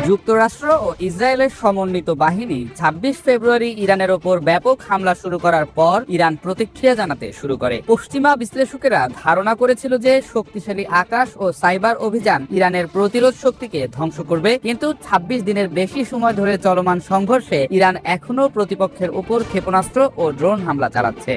যুক্তরাষ্ট্র ও ইসরায়েলের সমন্বিত বাহিনী ২৬ ফেব্রুয়ারি ইরানের ওপর ব্যাপক হামলা শুরু করার পর ইরান প্রতিক্রিয়া জানাতে শুরু করে। পশ্চিমা বিশ্লেষকেরা ধারণা করেছিল যে শক্তিশালী আকাশ ও সাইবার অভিযান ইরানের প্রতিরোধ শক্তিকে ধ্বংস করবে, কিন্তু ২৬ দিনের বেশি সময় ধরে চলমান সংঘর্ষে ইরান এখনও প্রতিপক্ষের উপর ক্ষেপণাস্ত্র ও ড্রোন হামলা চালাচ্ছে।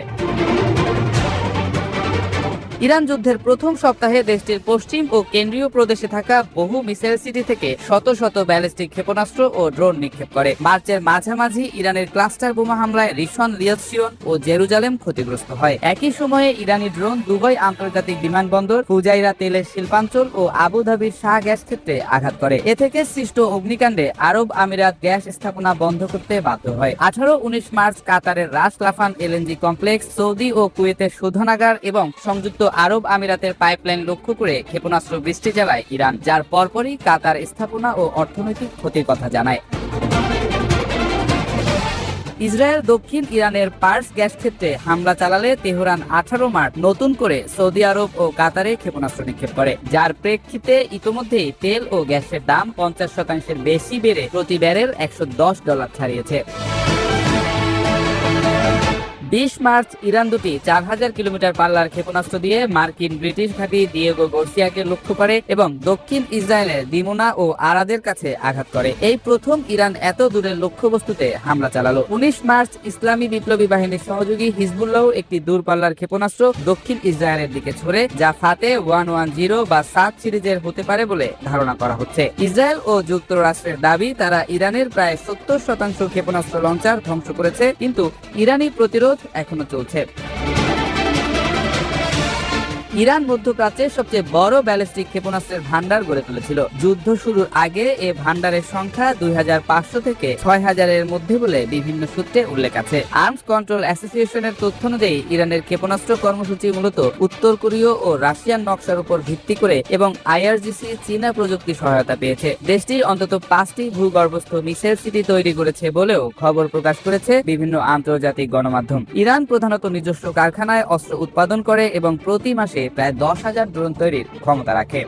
ইরান যুদ্ধের প্রথম সপ্তাহে দেশটির পশ্চিম ও কেন্দ্রীয় প্রদেশে থাকা বহু মিসাইল সিটি থেকে শত শত ব্যালিস্টিক ক্ষেপণাস্ত্র ও ড্রোন নিক্ষেপ করে। মার্চের মাঝামাঝি ইরানের ক্লাস্টার বোমা হামলায় রিশন, লিয়াসিয়ন ও জেরুজালেম ক্ষতিগ্রস্ত হয়। একই সময়ে ইরানি ড্রোন দুবাই আন্তর্জাতিক বিমানবন্দর, ফুজাইরা তেলের শিল্পাঞ্চল ও আবুধাবির শাহ গ্যাস ক্ষেত্রে আঘাত করে। এ থেকে সৃষ্ট অগ্নিকাণ্ডে আরব আমিরাত গ্যাস স্থাপনা বন্ধ করতে বাধ্য হয়। 18-19 মার্চ কাতারের রাস লাফান এলএনজি কমপ্লেক্স, সৌদি ও কুয়েতের শোধনাগার এবং সংযুক্ত আরব আমিরাতের পাইপলাইন লক্ষ্য করে ক্ষেপণাস্ত্র বৃষ্টি চালায় ইরান, যার পরপরই কাতার স্থাপনা ও অর্থনৈতিক ক্ষতির কথা জানায়। ইসরায়েল দক্ষিণ ইরানের পার্স গ্যাস ক্ষেত্রে হামলা চালালে তেহরান 18 মার্চ নতুন করে সৌদি আরব ও কাতারে ক্ষেপণাস্ত্র নিক্ষেপ করে, যার প্রেক্ষিতে ইতোমধ্যেই তেল ও গ্যাসের দাম 50% বেশি বেড়ে প্রতি ব্যারেল $110 ছাড়িয়েছে। 20 মার্চ ইরান দুটি 4000 কিলোমিটার পাল্লার ক্ষেপণাস্ত্র দিয়ে মার্কিন ব্রিটিশ ঘাঁটি দিয়েগো গার্সিয়াকে লক্ষ্য করে এবং দক্ষিণ ইসরায়েলের দিমোনা ও আরাদের কাছে আঘাত করে। এই প্রথম ইরান এত দূরের লক্ষ্যবস্তুতে হামলা চালালো। 19 মার্চ ইসলামী বিপ্লবী বাহিনীর সহযোগী হিজবুল্লাহ একটি দূরপাল্লার ক্ষেপণাস্ত্র দক্ষিণ ইসরায়েলের দিকে ছোড়ে, যা ফাতে 110 বা 7 সিরিজের হতে পারে বলে ধারণা করা হচ্ছে। ইসরায়েল ও যুক্তরাষ্ট্রের দাবি তারা ইরানের প্রায় 70% ক্ষেপণাস্ত্র লঞ্চার ধ্বংস করেছে, কিন্তু ইরানি প্রতিরোধ এখনো চলছে। ইরান মধ্যপ্রাচ্যের সবচেয়ে বড় ব্যালিস্টিক ক্ষেপণাস্ত্রের ভান্ডার গড়ে তুলেছিল। যুদ্ধ শুরুর আগে এ ভান্ডারের সংখ্যা 2500 থেকে 6000-এর মধ্যে বলে বিভিন্ন সূত্রে উল্লেখ আছে। আর্মস কন্ট্রোল অ্যাসোসিয়েশনের তথ্য অনুযায়ী ইরানের ক্ষেপণাস্ত্র কর্মসূচি মূলত উত্তর কোরীয় ও রাশিয়ান নকশার উপর ভিত্তি করে এবং আইআরজিসি চীনা প্রযুক্তি সহায়তা পেয়েছে। দেশটি অন্তত 5টি ভূগর্ভস্থ মিসাইল সিটি তৈরি করেছে বলেও খবর প্রকাশ করেছে বিভিন্ন আন্তর্জাতিক গণমাধ্যম। ইরান প্রধানত নিজস্ব কারখানায় অস্ত্র উৎপাদন করে এবং প্রতি মাসে প্রায় 10,000 ড্রোন তৈরির ক্ষমতা রাখে।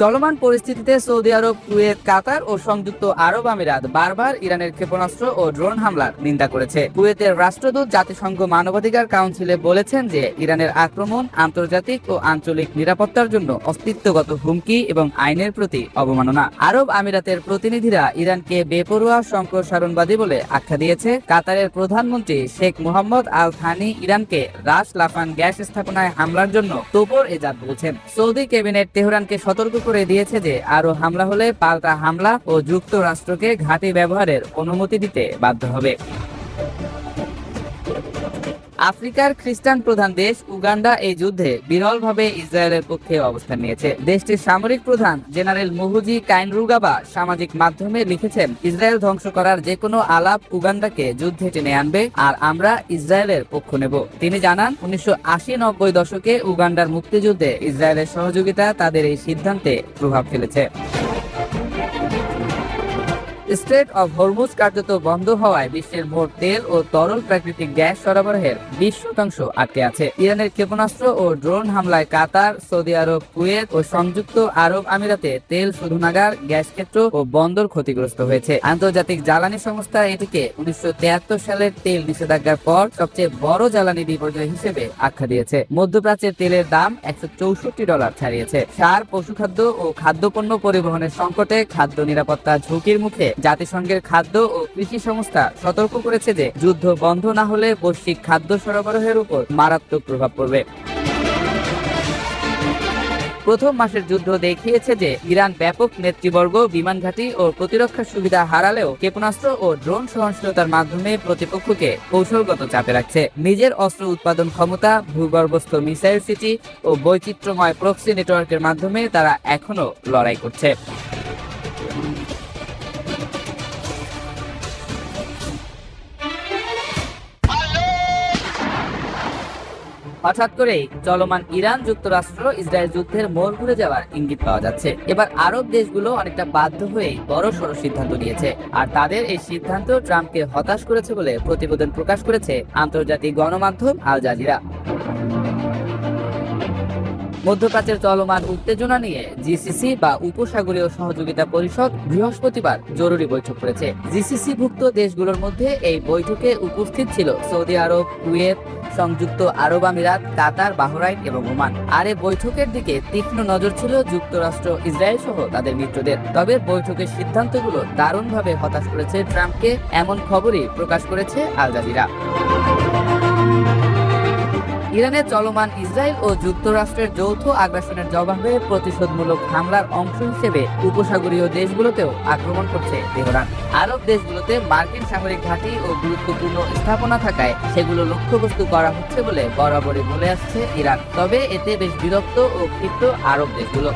চলমান পরিস্থিতিতে সৌদি আরব, কুয়েত, কাতার ও সংযুক্ত আরব আমিরাত বারবার ইরানের ক্ষেপণাস্ত্র ও ড্রোন হামলার নিন্দা করেছে। কুয়েতের রাষ্ট্রদূত জাতিসংঘ মানবাধিকার কাউন্সিলে বলেছেন যে ইরানের আক্রমণ আন্তর্জাতিক ও আঞ্চলিক নিরাপত্তার জন্য অস্তিত্বগত হুমকি এবং আইনের প্রতি অবমাননা। আরব আমিরাতের প্রতিনিধিরা ইরানকে বেপরোয়া সম্প্রসারণবাদী বলে আখ্যা দিয়েছে। কাতারের প্রধানমন্ত্রী শেখ মোহাম্মদ আল থানি ইরানকে রাস লাফান গ্যাস স্থাপনায় হামলার জন্য তোপর এজাদ বলছেন। সৌদি ক্যাবিনেট তেহরানকে সতর্ক করে দিয়েছে যে আরো হামলা হলে পাল্টা হামলা ও যুক্তরাষ্ট্রকে ঘাঁটি ব্যবহারের অনুমতি দিতে বাধ্য হবে। আফ্রিকার খ্রিস্টান প্রধান দেশ উগান্ডা এই যুদ্ধে বিরলভাবে ইসরায়েলের পক্ষে অবস্থান নিয়েছে। দেশটির সামরিক প্রধান জেনারেল মুহুজি কাইনরুগাবা সামাজিক মাধ্যমে লিখেছেন, ইসরায়েল ধ্বংস করার যে কোনো আলাপ উগান্ডাকে যুদ্ধে টেনে আনবে আর আমরা ইসরায়েলের পক্ষ নেব। তিনি জানান, 1980-90 দশকে উগান্ডার মুক্তিযুদ্ধে ইসরায়েলের সহযোগিতা তাদের এই সিদ্ধান্তে প্রভাব ফেলেছে। স্ট্রেট অব হরমুজ কার্যত বন্ধ হওয়ায় বিশ্বের মোট তেল ও তরল প্রাকৃতিক গ্যাস সরবরাহের 20% আটকে আছে। ইরানের ক্ষেপণাস্ত্র ও ড্রোন হামলায় কাতার, সৌদি আরব, কুয়েত ও সংযুক্ত আরব আমিরাতে তেল শোধনাগার, গ্যাস ক্ষেত্র ও বন্দর ক্ষতিগ্রস্ত হয়েছে। আন্তর্জাতিক জ্বালানি সংস্থা এটিকে 1973 সালের তেল নিষেধাজ্ঞার পর সবচেয়ে বড় জ্বালানি বিপর্যয় হিসেবে আখ্যা দিয়েছে। মধ্যপ্রাচ্যের তেলের দাম $164 ছাড়িয়েছে। সার, পশুখাদ্য ও খাদ্যপণ্য পরিবহনের সংকটে খাদ্য নিরাপত্তা ঝুঁকির মুখে জাতিসংঘের খাদ্য ও কৃষি সংস্থা সতর্ক করেছে যে যুদ্ধ বন্ধ না হলে বৈশ্বিক খাদ্য সরবরাহের উপর মারাত্মক প্রভাব পড়বে। প্রথম মাসের যুদ্ধ দেখিয়েছে যে ইরান ব্যাপক নেতৃবর্গ, বিমান ঘাঁটি ও প্রতিরক্ষা সুবিধা হারালেও ক্ষেপণাস্ত্র ও ড্রোন সহনশীলতার মাধ্যমে প্রতিপক্ষকে কৌশলগত চাপে রাখছে। নিজের অস্ত্র উৎপাদন ক্ষমতা, ভূগর্ভস্থ মিসাইল সিটি ও বৈচিত্র্যময় প্রক্সি নেটওয়ার্কের মাধ্যমে তারা এখনো লড়াই করছে। হঠাৎ করেই চলমান ইরান যুক্তরাষ্ট্র ইসরায়েল যুদ্ধের মোড় ঘুরে যাওয়ার ইঙ্গিত পাওয়া যাচ্ছে। এবার আরব দেশগুলো অনেকটা বাধ্য হয়েই বড়সড় সিদ্ধান্ত নিয়েছে, আর তাদের এই সিদ্ধান্ত ট্রাম্পকে হতাশ করেছে বলে প্রতিবেদন প্রকাশ করেছে আন্তর্জাতিক গণমাধ্যম আল জাজিরা। মধ্যপ্রাচ্যের চলমান উত্তেজনা নিয়ে জিসিসি বা উপসাগরীয় সহযোগিতা পরিষদ বৃহস্পতিবার জরুরি বৈঠক করেছে। জিসিসি-ভুক্ত দেশগুলোর মধ্যে এই বৈঠকে উপস্থিত ছিল সৌদি আরব, কুয়েত, সংযুক্ত আরব আমিরাত, কাতার, বাহরাইন এবং ওমান। আর এই বৈঠকের দিকে তীক্ষ্ণ নজর ছিল যুক্তরাষ্ট্র, ইসরায়েল সহ তাদের মিত্রদের। তবে বৈঠকের সিদ্ধান্তগুলো দারুণভাবে হতাশ করেছে ট্রাম্পকে, এমন খবরই প্রকাশ করেছে আল জাজিরা। ইরানের চলমান ইসরায়েল ও যুক্তরাষ্ট্রের যৌথ আগ্রাসনের জবাবে প্রতিশোধমূলক হামলার অংশ হিসেবে উপসাগরীয় দেশগুলোতেও আক্রমণ করছে তেহরান। আরব দেশগুলোতে মার্কিন সামরিক ঘাঁটি ও গুরুত্বপূর্ণ স্থাপনা থাকায় সেগুলো লক্ষ্যবস্তু করা হচ্ছে বলে বরাবরই বলে আসছে ইরান। তবে এতে বেশ বিরক্ত ও ক্ষিপ্ত আরব দেশগুলো।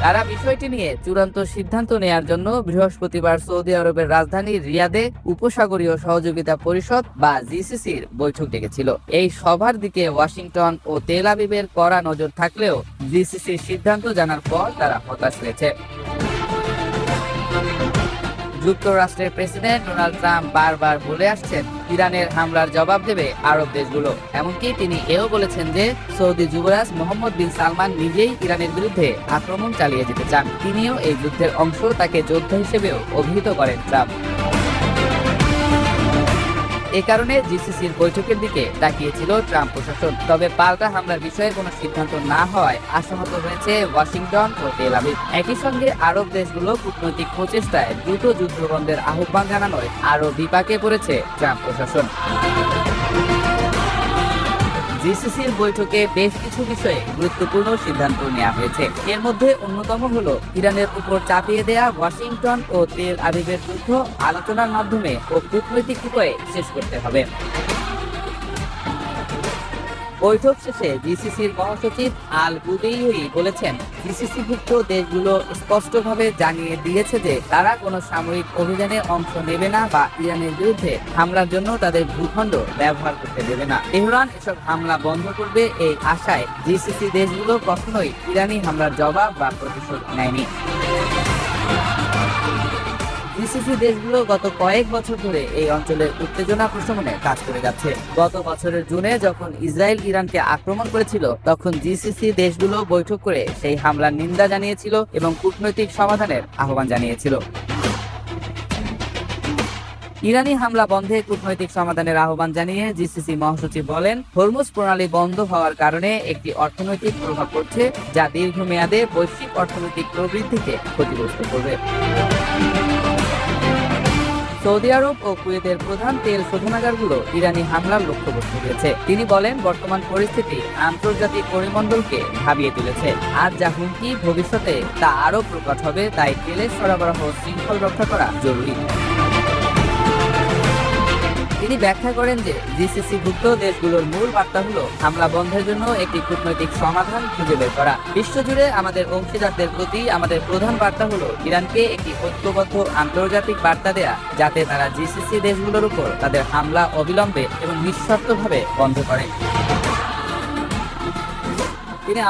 তারা বিষয়টি নিয়ে চূড়ান্ত সিদ্ধান্ত নেয়ার জন্য বৃহস্পতিবার সৌদি আরবের রাজধানী রিয়াদে উপসাগরীয় সহযোগিতা পরিষদ বা জিসিসির বৈঠক ডেকেছিল। এই সভার দিকে ওয়াশিংটন ও তেল আবিবের কড়া নজর থাকলেও জিসিসির সিদ্ধান্ত জানার পর তারা হতাশ হয়েছে। যুক্তরাষ্ট্রের প্রেসিডেন্ট ডোনাল্ড ট্রাম্প বারবার বলে আসছেন ইরানের হামলার জবাব দেবে আরব দেশগুলো। এমনকি তিনি এও বলেছেন যে সৌদি যুবরাজ মোহাম্মদ বিন সালমান নিজেই ইরানের বিরুদ্ধে আক্রমণ চালিয়ে যেতে চান। তিনিও এই যুদ্ধের অংশ, তাকে যোদ্ধা হিসেবেও অভিহিত করেন ট্রাম্প। এ কারণে জিসিসির বৈঠকের দিকে তাকিয়েছিল ট্রাম্প প্রশাসন। তবে পাল্টা হামলার বিষয়ে কোনো সিদ্ধান্ত না হওয়ায় আশাহত হয়েছে ওয়াশিংটন ও তেল আবিব। একই সঙ্গে আরব দেশগুলো কূটনৈতিক প্রচেষ্টায় দ্রুত যুদ্ধবন্ধের আহ্বান জানানোয় আরও বিপাকে পড়েছে ট্রাম্প প্রশাসন। জিসিসির বৈঠকে বেশ কিছু বিষয়ে গুরুত্বপূর্ণ সিদ্ধান্ত নেওয়া হয়েছে। এর মধ্যে অন্যতম হলো ইরানের উপর চাপিয়ে দেয়া ওয়াশিংটন ও তেল আবিবের যুদ্ধ আলোচনার মাধ্যমে ও কূটনৈতিক উপায়ে শেষ করতে হবে। বৈঠক শেষে জিসিসির মহাসচিব আল বুদেইহি বলেছেন, জিসিসিভুক্ত দেশগুলো স্পষ্টভাবে জানিয়ে দিয়েছে যে তারা কোনো সামরিক অভিযানে অংশ নেবে না বা ইরানের বিরুদ্ধে হামলার জন্য তাদের ভূখণ্ড ব্যবহার করতে দেবে না। তেহরান এসব হামলা বন্ধ করবে এই আশায় জিসিসি দেশগুলো কখনোই ইরানি হামলার জবাব বা প্রতিশোধ নেয়নি। জিসিসি দেশগুলো গত কয়েক বছর ধরে এই অঞ্চলের উত্তেজনা প্রশমনে কাজ করে যাচ্ছে। গত বছরের জুনে যখন ইসরায়েল ইরানকে আক্রমণ করেছিল, তখন জিসিসি দেশগুলো বৈঠক করে সেই হামলার নিন্দা জানিয়েছিল এবং কূটনৈতিক সমাধানের আহ্বান জানিয়েছিল। ইরানি হামলা বন্ধে কূটনৈতিক সমাধানের আহ্বান জানিয়ে জিসিসি মহাসচিব বলেন, হরমুজ প্রণালী বন্ধ হওয়ার কারণে একটি অর্থনৈতিক প্রভাব পড়ছে, যা দীর্ঘমেয়াদে বৈশ্বিক অর্থনৈতিক প্রবৃদ্ধিকে ক্ষতিগ্রস্ত করবে। সৌদি আরব ও কুয়েতের প্রধান তেল শোধনাগারগুলো ইরানি হামলার লক্ষ্যবস্তু হয়েছে। তিনি বলেন, বর্তমান পরিস্থিতি আন্তর্জাতিক পরিমণ্ডলকে ভাবিয়ে তুলেছে। আর যা হুমকি ভবিষ্যতে তা আরও প্রকট হবে, তাই তেলের সরবরাহ শৃঙ্খল রক্ষা করা জরুরি। তিনি ব্যাখ্যা করেন যে জিসিসি-ভুক্ত দেশগুলোর মূল বার্তা হলো হামলা বন্ধের জন্য একটি কূটনৈতিক সমাধান খুঁজে বের করা। বিশ্বজুড়ে আমাদের অংশীদারদের প্রতি আমাদের প্রধান বার্তা হলো ইরানকে একটি ঐক্যবদ্ধ আন্তর্জাতিক বার্তা দেয়া, যাতে তারা জিসিসি দেশগুলোর উপর তাদের হামলা অবিলম্বে এবং নিঃশর্তভাবে বন্ধ করে।